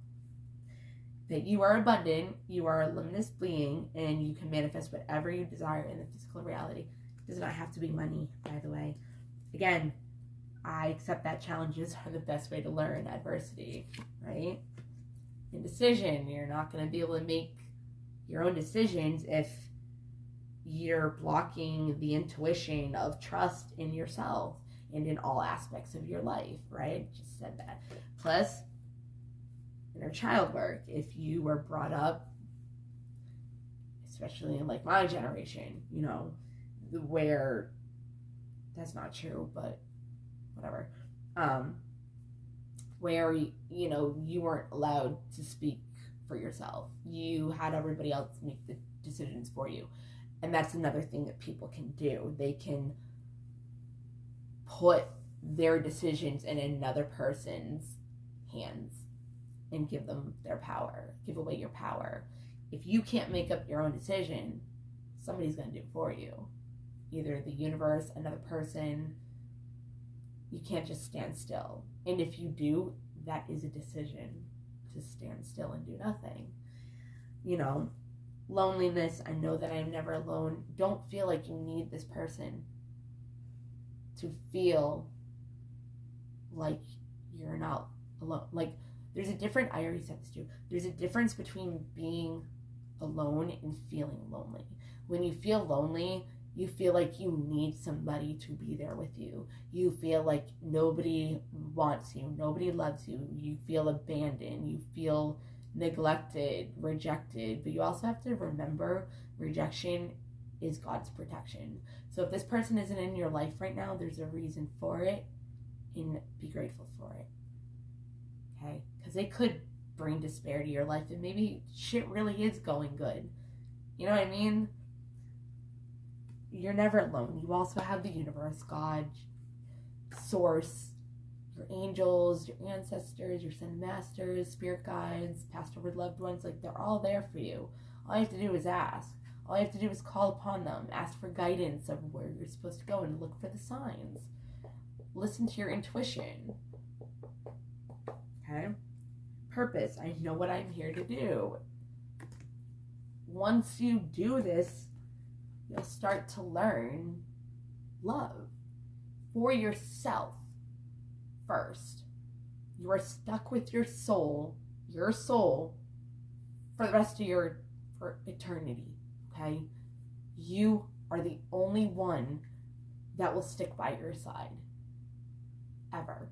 that you are abundant, you are a limitless being, and you can manifest whatever you desire in the physical reality. It does not have to be money, by the way. Again, I accept that challenges are the best way to learn adversity, right? Indecision, you're not going to be able to make your own decisions if you're blocking the intuition of trust in yourself and in all aspects of your life, right? Just said that. Plus, inner child work. If you were brought up, especially in like my generation, you know, where that's not true, but whatever. where, you know, you weren't allowed to speak for yourself. You had everybody else make the decisions for you. And that's another thing that people can do. They can put their decisions in another person's hands and give them their power, give away your power. If you can't make up your own decision, somebody's going to do it for you. Either the universe, another person. You can't just stand still. And if you do, that is a decision to stand still and do nothing. You know, loneliness, I know that I'm never alone. Don't feel like you need this person to feel like you're not alone. Like, there's a difference, I already said this too, there's a difference between being alone and feeling lonely. When you feel lonely, you feel like you need somebody to be there with you. You feel like nobody wants you, nobody loves you. You feel abandoned, you feel neglected, rejected. But you also have to remember, rejection is God's protection. So if this person isn't in your life right now, there's a reason for it, and be grateful for it. Okay? Because they could bring despair to your life, and maybe shit really is going good. You know what I mean? You're never alone. You also have the universe, God, source, your angels, your ancestors, your sin masters, spirit guides, past over loved ones. Like, they're all there for you. All you have to do is ask. All you have to do is call upon them. Ask for guidance of where you're supposed to go and look for the signs. Listen to your intuition. Okay? Purpose. I know what I'm here to do. Once you do this, you'll start to learn love for yourself first. You are stuck with your soul for the rest of for eternity, okay? You are the only one that will stick by your side, ever.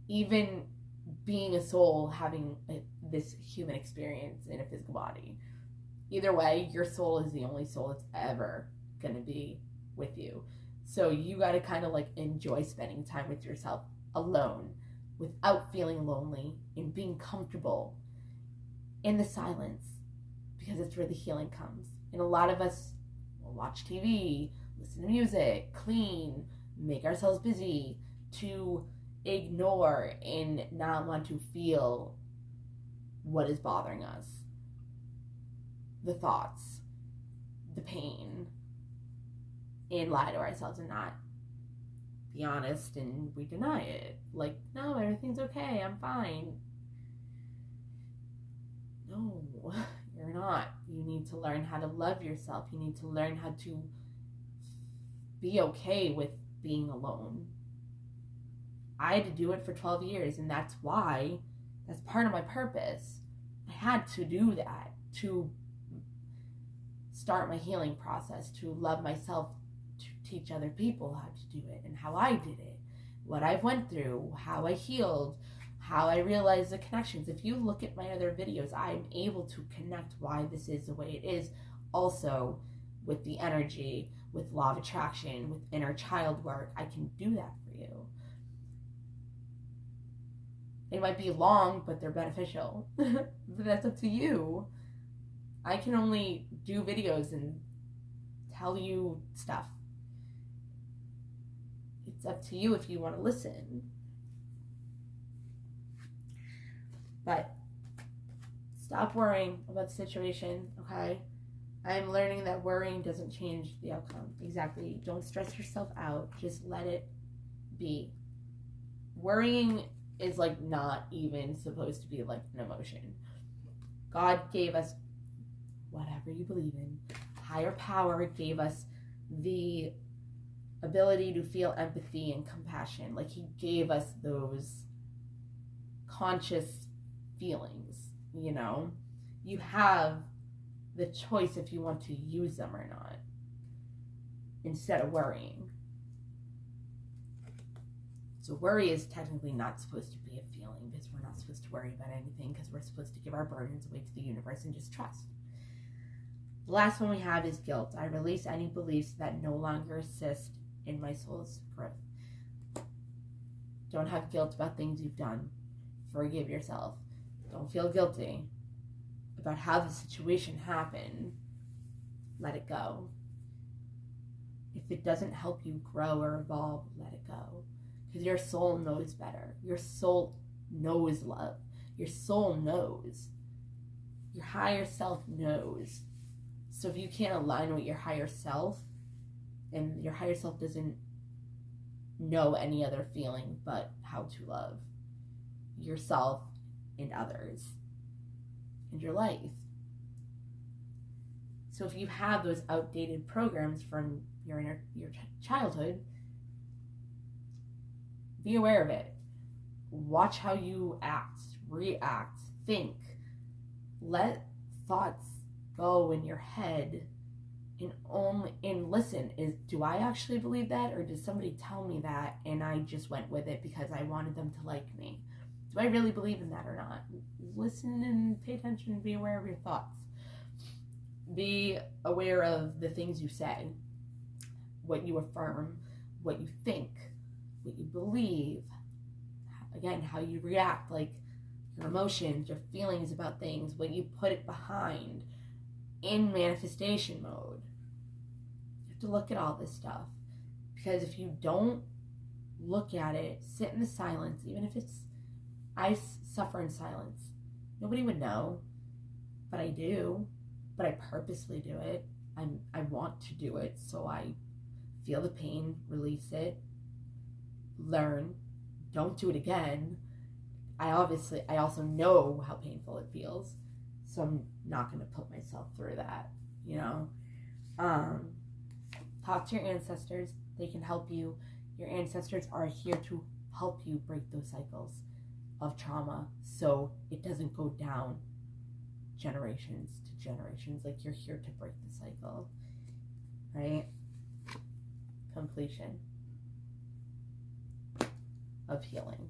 Even being a soul, having this human experience in a physical body. Either way, your soul is the only soul that's ever going to be with you. So you got to kind of like enjoy spending time with yourself alone without feeling lonely and being comfortable in the silence, because it's where the healing comes. And a lot of us will watch TV, listen to music, clean, make ourselves busy to ignore and not want to feel what is bothering us. The thoughts, the pain, and lie to ourselves and not be honest, and we deny it. Like, no, everything's okay, I'm fine. No, you're not. You need to learn how to love yourself. You need to learn how to be okay with being alone. I had to do it for 12 years, and that's part of my purpose. I had to do that to start my healing process, to love myself, to teach other people how to do it and how I did it, what I went through, how I healed, how I realized the connections. If you look at my other videos, I'm able to connect why this is the way it is, also with the energy, with law of attraction, with inner child work. I can do that for you. They might be long, but they're beneficial. But that's up to you. I can only do videos and tell you stuff. It's up to you if you want to listen. But stop worrying about the situation, okay? I'm learning that worrying doesn't change the outcome. Exactly. Don't stress yourself out. Just let it be. Worrying is like not even supposed to be like an emotion. God gave us whatever you believe in. Higher power gave us the ability to feel empathy and compassion. Like, he gave us those conscious feelings, you know? You have the choice if you want to use them or not, instead of worrying. So worry is technically not supposed to be a feeling, because we're not supposed to worry about anything, because we're supposed to give our burdens away to the universe and just trust. The last one we have is guilt. I release any beliefs that no longer assist in my soul's growth. Don't have guilt about things you've done. Forgive yourself. Don't feel guilty about how the situation happened. Let it go. If it doesn't help you grow or evolve, let it go. Because your soul knows better. Your soul knows love. Your soul knows. Your higher self knows. So if you can't align with your higher self, and your higher self doesn't know any other feeling but how to love yourself and others and your life. So if you have those outdated programs from your childhood, be aware of it. Watch how you act, react, think. Let thoughts go in your head and listen. Do I actually believe that, or did somebody tell me that and I just went with it because I wanted them to like me? Do I really believe in that or not? Listen and pay attention and be aware of your thoughts. Be aware of the things you say, what you affirm, what you think, what you believe. Again, how you react, like your emotions, your feelings about things, what you put it behind in manifestation mode. You have to look at all this stuff. Because if you don't look at it, sit in the silence, even if I suffer in silence. Nobody would know, but I do. But I purposely do it. I want to do it, so I feel the pain, release it, learn, don't do it again. I also know how painful it feels, so I'm not going to put myself through that, you know. Talk to your ancestors. They can help you. Your ancestors are here to help you break those cycles of trauma so it doesn't go down generations to generations. Like, you're here to break the cycle, right? Completion of healing.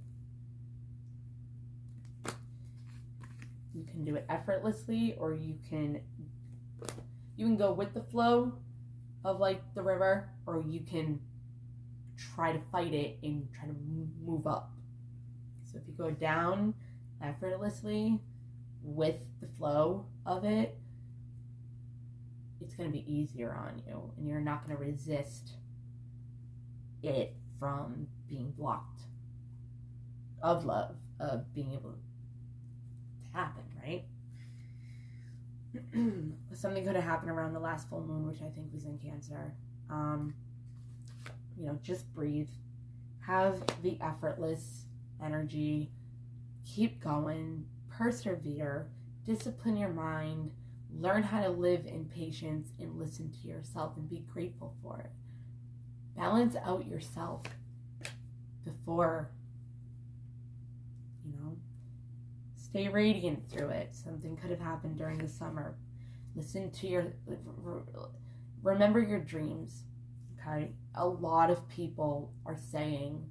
You can do it effortlessly, or you can go with the flow of like the river, or you can try to fight it and try to move up. So if you go down effortlessly with the flow of it, it's going to be easier on you, and you're not going to resist it from being blocked of love, of being able to happen, right? Something could have happened around the last full moon, which I think was in Cancer. Just breathe. Have the effortless energy. Keep going. Persevere. Discipline your mind. Learn how to live in patience and listen to yourself and be grateful for it. Balance out yourself before, stay radiant through it. Something could have happened during the summer. Listen to remember your dreams, okay? A lot of people are saying,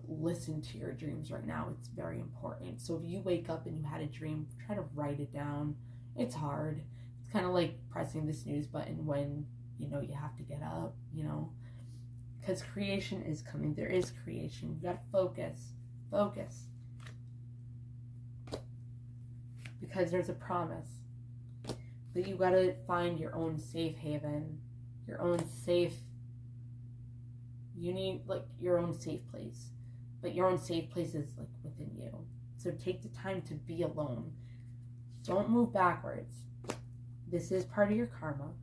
listen to your dreams right now. It's very important. So if you wake up and you had a dream, try to write it down. It's hard. It's kind of like pressing the snooze button when, you have to get up, because creation is coming. There is creation. You got to focus. Because there's a promise. But you got to find your own safe haven, your own safe, you need your own safe place. But your own safe place is within you. So take the time to be alone. Don't move backwards. This is part of your karma.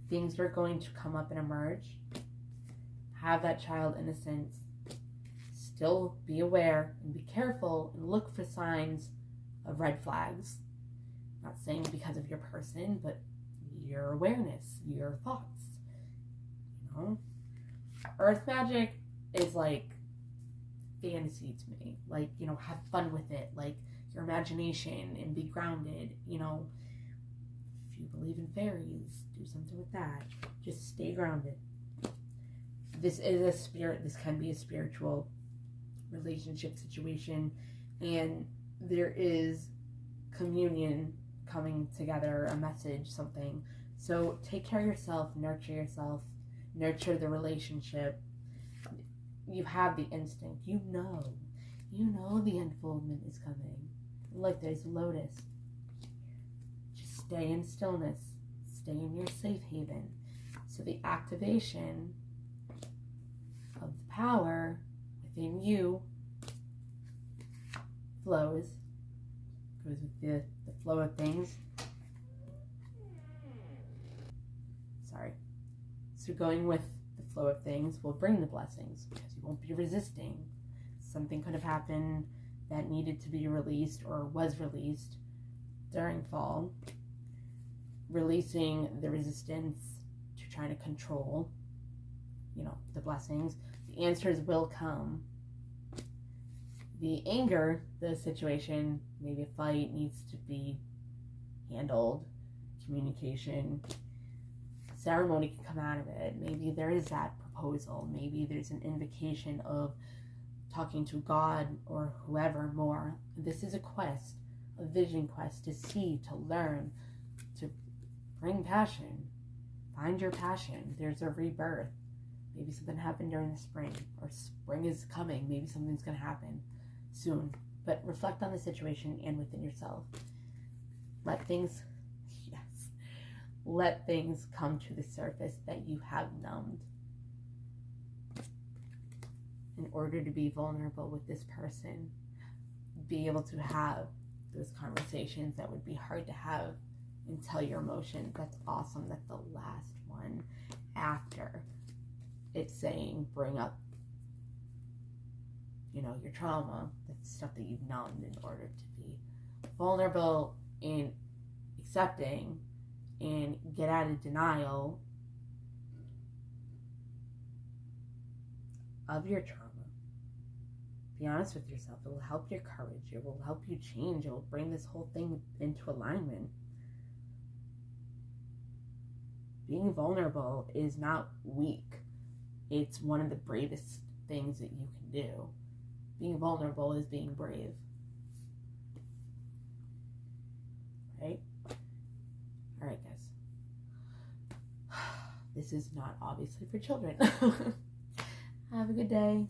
Things are going to come up and emerge. Have that child innocence. Still be aware and be careful and look for signs of red flags. Not saying because of your person, but your awareness, your thoughts. Earth magic is fantasy to me. Have fun with it. Your imagination and be grounded. If you believe in fairies, do something with that. Just stay grounded. This is a spirit. This can be a spiritual relationship situation, and there is communion coming together, a message, something. So take care of yourself, nurture the relationship. you have the instinct. You know the unfoldment is coming. Look, there's a lotus. Just stay in stillness. Stay in your safe haven. So the activation of the power within you goes with the flow of things. Sorry. So going with the flow of things will bring the blessings because you won't be resisting. Something could have happened that needed to be released or was released during fall. Releasing the resistance to trying to control, the blessings. The answers will come. The anger, the situation, maybe a fight needs to be handled. Communication, ceremony can come out of it. Maybe there is that proposal. Maybe there's an invocation of talking to God or whoever more. This is a quest, a vision quest to see, to learn, to bring passion. Find your passion. There's a rebirth. Maybe something happened during the spring, or spring is coming. Maybe something's going to happen soon. But reflect on the situation and within yourself. Let things come to the surface that you have numbed in order to be vulnerable with this person. Be able to have those conversations that would be hard to have and tell your emotions. That's awesome. That's the last one after it's saying bring up your trauma, the stuff that you've numbed, in order to be vulnerable and accepting and get out of denial of your trauma. Be honest with yourself. It will help your courage. It will help you change. It will bring this whole thing into alignment. Being vulnerable is not weak. It's one of the bravest things that you can do. Being vulnerable is being brave. Right? Alright, guys. This is not obviously for children. Have a good day.